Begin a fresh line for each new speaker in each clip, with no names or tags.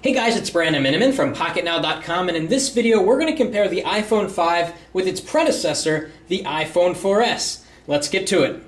Hey guys, it's Brandon Miniman from PocketNow.com, and in this video we're going to compare the iPhone 5 with its predecessor, the iPhone 4S. Let's get to it.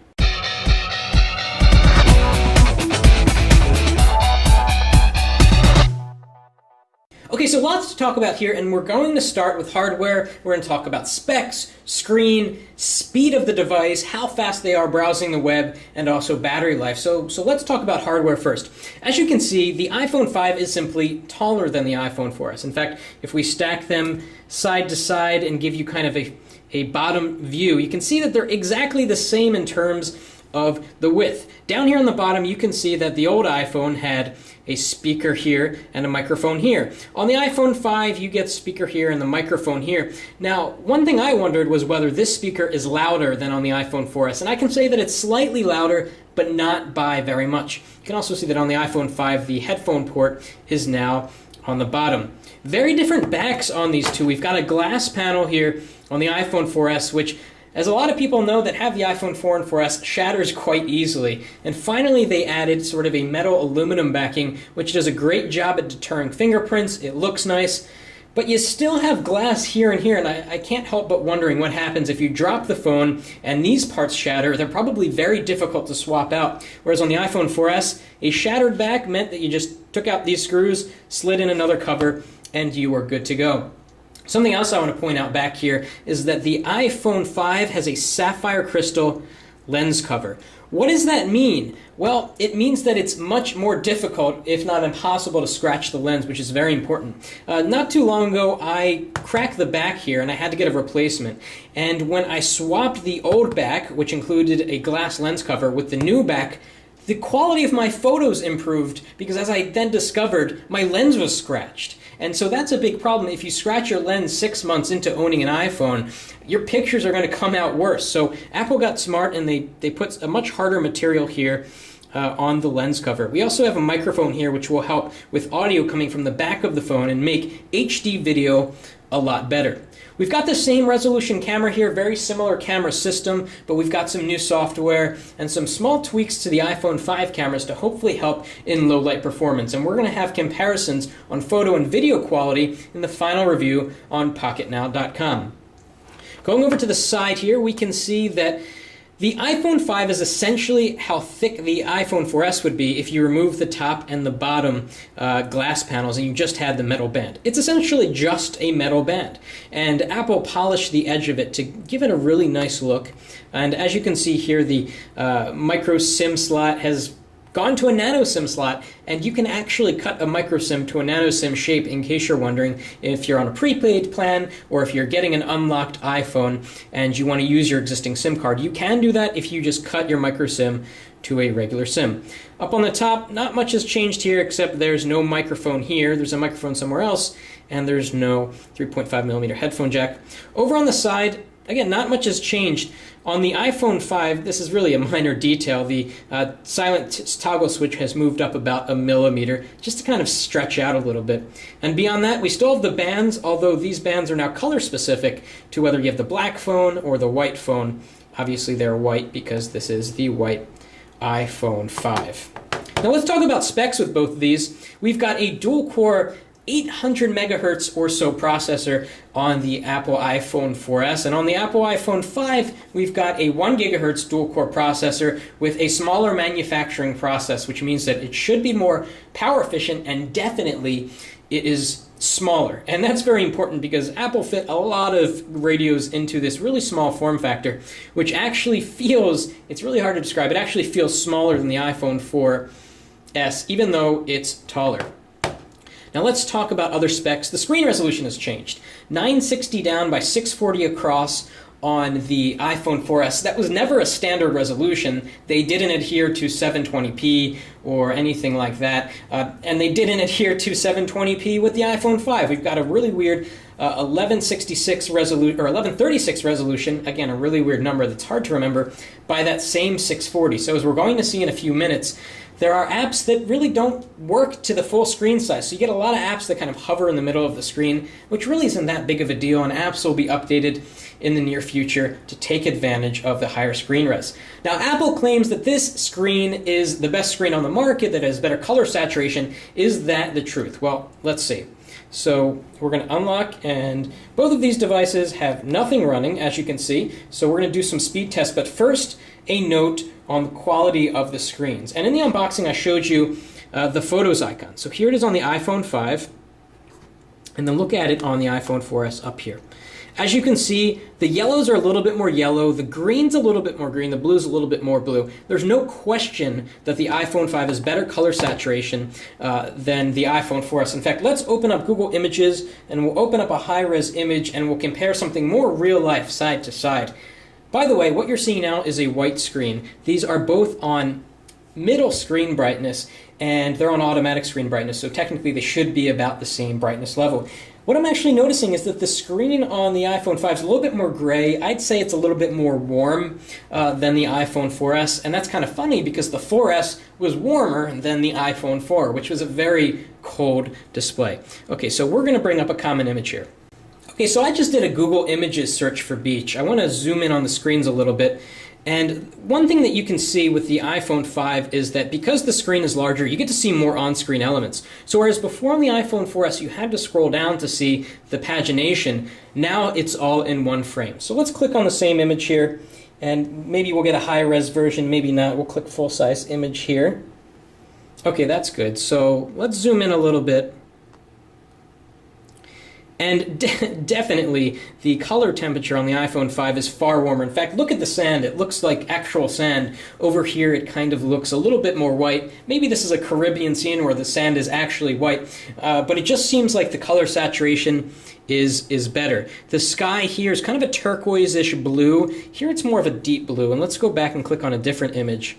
Okay, so lots to talk about here, and we're going to start with hardware. We're going to talk about specs, screen, speed of the device, how fast they are browsing the web, and also battery life. So let's talk about hardware first. As you can see, the iPhone 5 is simply taller than the iPhone 4S. In fact, if we stack them side to side and give you kind of a bottom view, you can see that they're exactly the same in terms of the width. Down here on the bottom, you can see that the old iPhone had a speaker here and a microphone here. On the iPhone 5, you get speaker here and the microphone here. Now, one thing I wondered was whether this speaker is louder than on the iPhone 4S, and I can say that it's slightly louder, but not by very much. You can also see that on the iPhone 5, the headphone port is now on the bottom. Very different backs on these two. We've got a glass panel here on the iPhone 4S, which, as a lot of people know that have the iPhone 4 and 4S, shatters quite easily. And finally they added sort of a metal aluminum backing, which does a great job at deterring fingerprints. It looks nice, but you still have glass here and here, and I can't help but wondering what happens if you drop the phone and these parts shatter. They're probably very difficult to swap out. Whereas on the iPhone 4S, a shattered back meant that you just took out these screws, slid in another cover, and you were good to go. Something else I want to point out back here is that the iPhone 5 has a sapphire crystal lens cover. What does that mean? Well, it means that it's much more difficult, if not impossible, to scratch the lens, which is very important. Not too long ago, I cracked the back here and I had to get a replacement. And when I swapped the old back, which included a glass lens cover, with the new back, the quality of my photos improved because, as I then discovered, my lens was scratched. And so that's a big problem. If you scratch your lens 6 months into owning an iPhone, your pictures are going to come out worse. So Apple got smart and they put a much harder material here on the lens cover. We also have a microphone here which will help with audio coming from the back of the phone and make HD video a lot better. We've got the same resolution camera here, very similar camera system, but we've got some new software and some small tweaks to the iPhone 5 cameras to hopefully help in low light performance. And we're going to have comparisons on photo and video quality in the final review on PocketNow.com. Going over to the side here, we can see that the iPhone 5 is essentially how thick the iPhone 4S would be if you remove the top and the bottom glass panels and you just had the metal band. It's essentially just a metal band. And Apple polished the edge of it to give it a really nice look. And as you can see here, the micro SIM slot has gone to a nano SIM slot, and you can actually cut a micro SIM to a nano SIM shape in case you're wondering if you're on a prepaid plan or if you're getting an unlocked iPhone and you want to use your existing SIM card. You can do that if you just cut your micro SIM to a regular SIM. Up on the top, not much has changed here except there's no microphone here. There's a microphone somewhere else, and there's no 3.5mm headphone jack. Over on the side, again, not much has changed. On the iPhone 5, this is really a minor detail. The silent toggle switch has moved up about 1 millimeter, just to kind of stretch out a little bit. And beyond that, we still have the bands, although these bands are now color specific to whether you have the black phone or the white phone. Obviously they're white because this is the white iPhone 5. Now let's talk about specs with both of these. We've got a dual-core 800 megahertz or so processor on the Apple iPhone 4S, and on the Apple iPhone 5 we've got a 1 gigahertz dual-core processor with a smaller manufacturing process, which means that it should be more power efficient, and definitely it is smaller. And that's very important because Apple fit a lot of radios into this really small form factor, which actually feels, it's really hard to describe, it actually feels smaller than the iPhone 4S, even though it's taller. Now let's talk about other specs. The screen resolution has changed. 960 down by 640 across on the iPhone 4S. That was never a standard resolution. They didn't adhere to 720p or anything like that. And they didn't adhere to 720p with the iPhone 5. We've got a really weird 1166 resolution, or 1136 resolution, again a really weird number that's hard to remember, by that same 640. So as we're going to see in a few minutes, there are apps that really don't work to the full screen size. So you get a lot of apps that kind of hover in the middle of the screen, which really isn't that big of a deal, and apps will be updated in the near future to take advantage of the higher screen res. Now, Apple claims that this screen is the best screen on the market, that has better color saturation. Is that the truth? Well, let's see. So we're going to unlock, and both of these devices have nothing running, as you can see. So we're going to do some speed tests, but first, a note on the quality of the screens. And in the unboxing, I showed you the Photos icon. So here it is on the iPhone 5, and then look at it on the iPhone 4S up here. As you can see, the yellows are a little bit more yellow, the green's a little bit more green, the blue's a little bit more blue. There's no question that the iPhone 5 has better color saturation than the iPhone 4S. In fact, let's open up Google Images, and we'll open up a high-res image, and we'll compare something more real-life side to side. By the way, what you're seeing now is a white screen. These are both on middle screen brightness, and they're on automatic screen brightness, so technically they should be about the same brightness level. What I'm actually noticing is that the screen on the iPhone 5 is a little bit more gray. I'd say it's a little bit more warm than the iPhone 4S, and that's kind of funny because the 4S was warmer than the iPhone 4, which was a very cold display. Okay, so we're going to bring up a common image here. Okay, so I just did a Google Images search for beach. I want to zoom in on the screens a little bit. And one thing that you can see with the iPhone 5 is that because the screen is larger, you get to see more on-screen elements. So whereas before on the iPhone 4S you had to scroll down to see the pagination, now it's all in one frame. So let's click on the same image here, and maybe we'll get a high-res version, maybe not. We'll click full-size image here. Okay, that's good. So let's zoom in a little bit. And definitely, the color temperature on the iPhone 5 is far warmer. In fact, look at the sand. It looks like actual sand. Over here, it kind of looks a little bit more white. Maybe this is a Caribbean scene where the sand is actually white. But it just seems like the color saturation is better. The sky here is kind of a turquoise-ish blue. Here it's more of a deep blue. And let's go back and click on a different image.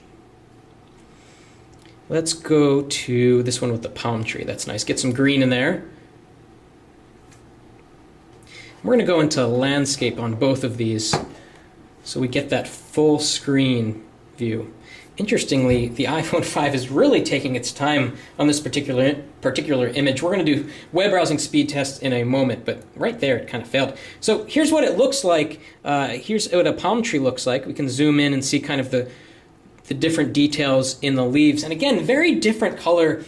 Let's go to this one with the palm tree. That's nice. Get some green in there. We're going to go into landscape on both of these so we get that full screen view. Interestingly, the iPhone 5 is really taking its time on this particular image. We're going to do web browsing speed tests in a moment, but right there it kind of failed. So here's what it looks like. Here's what a palm tree looks like. We can zoom in and see kind of the different details in the leaves. And again, very different color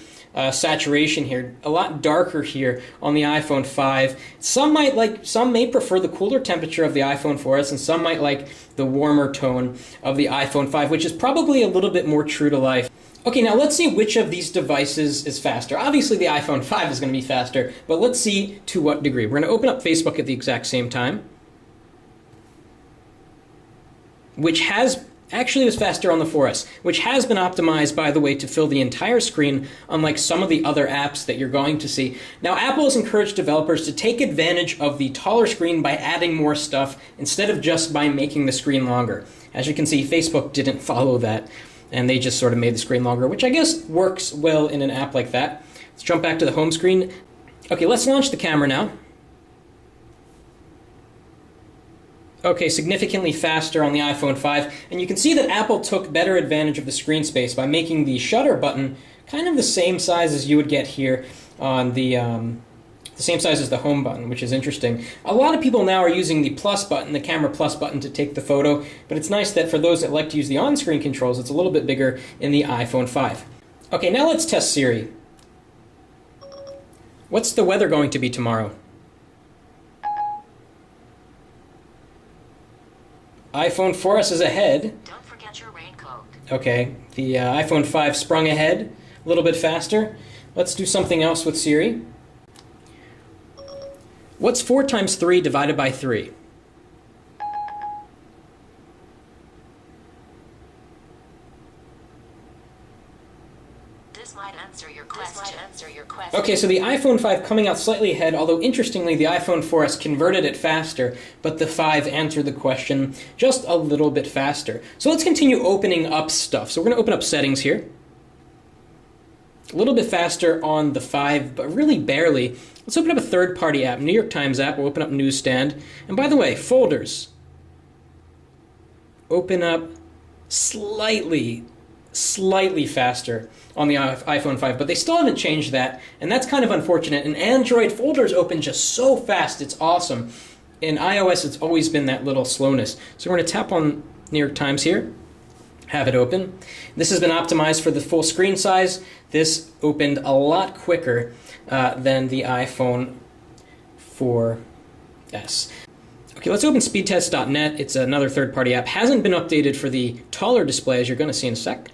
saturation here, a lot darker here on the iPhone 5. Some may prefer the cooler temperature of the iPhone 4S, and some might like the warmer tone of the iPhone 5, which is probably a little bit more true to life. Okay, now let's see which of these devices is faster. Obviously the iPhone 5 is going to be faster, but let's see to what degree. We're going to open up Facebook at the exact same time, which actually was faster on the 4S, which has been optimized, by the way, to fill the entire screen, unlike some of the other apps that you're going to see. Now, Apple has encouraged developers to take advantage of the taller screen by adding more stuff instead of just by making the screen longer. As you can see, Facebook didn't follow that, and they just sort of made the screen longer, which I guess works well in an app like that. Let's jump back to the home screen. Okay, let's launch the camera now. Okay, significantly faster on the iPhone 5, and you can see that Apple took better advantage of the screen space by making the shutter button kind of the same size as you would get here on the same size as the home button, which is interesting. A lot of people now are using the plus button, the camera plus button, to take the photo, but it's nice that for those that like to use the on-screen controls, it's a little bit bigger in the iPhone 5. Okay, now let's test Siri. What's the weather going to be tomorrow? iPhone 4S is ahead.
Don't forget your raincoat.
Okay, the iPhone 5 sprung ahead a little bit faster. Let's do something else with Siri. What's 4 times 3 divided by 3?
This might answer your question.
Okay, so the iPhone 5 coming out slightly ahead, although interestingly the iPhone 4S converted it faster, but the 5 answered the question just a little bit faster. So let's continue opening up stuff. So we're going to open up settings here. A little bit faster on the 5, but really barely. Let's open up a third-party app, New York Times app. We'll open up Newsstand. And by the way, folders. Open up slightly faster on the iPhone 5, but they still haven't changed that, and that's kind of unfortunate. And Android folders open just so fast, it's awesome. in iOS, it's always been that little slowness. So we're going to tap on New York Times here, have it open. This has been optimized for the full screen size. This opened a lot quicker than the iPhone 4S. Okay, let's open speedtest.net. It's another third-party app. Hasn't been updated for the taller display, as you're going to see in a sec.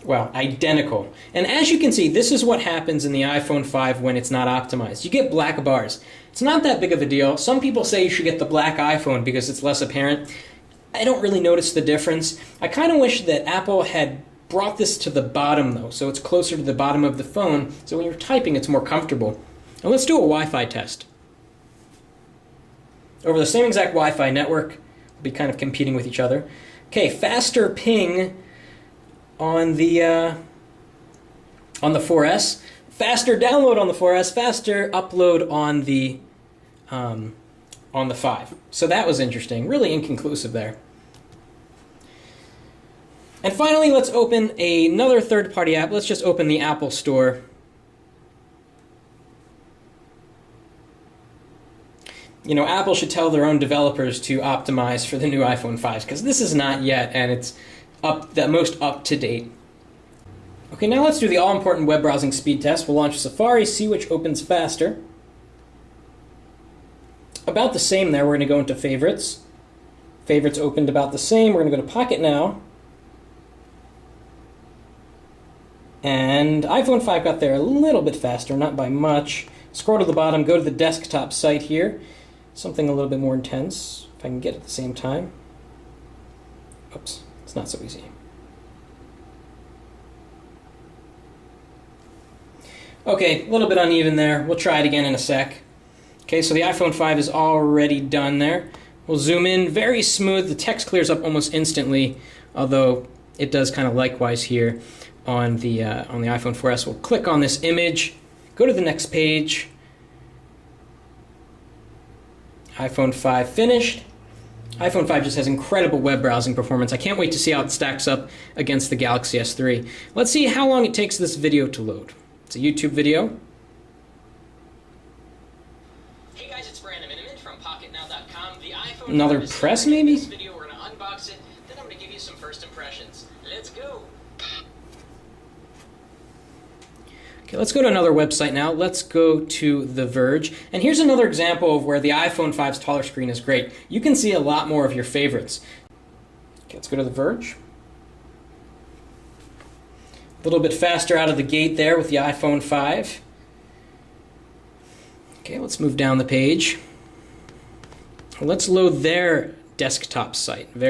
Well, identical. And as you can see, this is what happens in the iPhone 5 when it's not optimized. You get black bars. It's not that big of a deal. Some people say you should get the black iPhone because it's less apparent. I don't really notice the difference. I kind of wish that Apple had brought this to the bottom, though, so it's closer to the bottom of the phone, so when you're typing, it's more comfortable. Now let's do a Wi-Fi test. Over the same exact Wi-Fi network, we'll be kind of competing with each other. Okay, faster ping on the 4S, faster download on the 4S, faster upload on the 5. So that was interesting. Really inconclusive there. And finally, let's open another third-party app. Let's just open the Apple Store. You know, Apple should tell their own developers to optimize for the new iPhone 5s, because this is not yet, and it's the most up-to-date. Okay, now let's do the all-important web browsing speed test. We'll launch Safari, see which opens faster. About the same there. We're going to go into Favorites. Favorites opened about the same. We're going to go to Pocket Now. And iPhone 5 got there a little bit faster, not by much. Scroll to the bottom, go to the desktop site here. Something a little bit more intense, if I can get it at the same time. Oops, it's not so easy. Okay, a little bit uneven there. We'll try it again in a sec. Okay, so the iPhone 5 is already done there. We'll zoom in, very smooth. The text clears up almost instantly, although it does kind of likewise here on the iPhone 4S. We'll click on this image, go to the next page. iPhone 5 finished. iPhone 5 just has incredible web browsing performance. I can't wait to see how it stacks up against the Galaxy S3. Let's see how long it takes this video to load. It's a YouTube video. Hey guys, it's Brandon from PocketNow.com. The iPhone Another press, maybe?
This video, we're going to unbox it, then I'm going to give you some first impressions. Let's go!
Okay, let's go to another website now. Let's go to The Verge. And here's another example of where the iPhone 5's taller screen is great. You can see a lot more of your favorites. Okay, let's go to The Verge. A little bit faster out of the gate there with the iPhone 5. Okay, let's move down the page. Let's load their desktop site.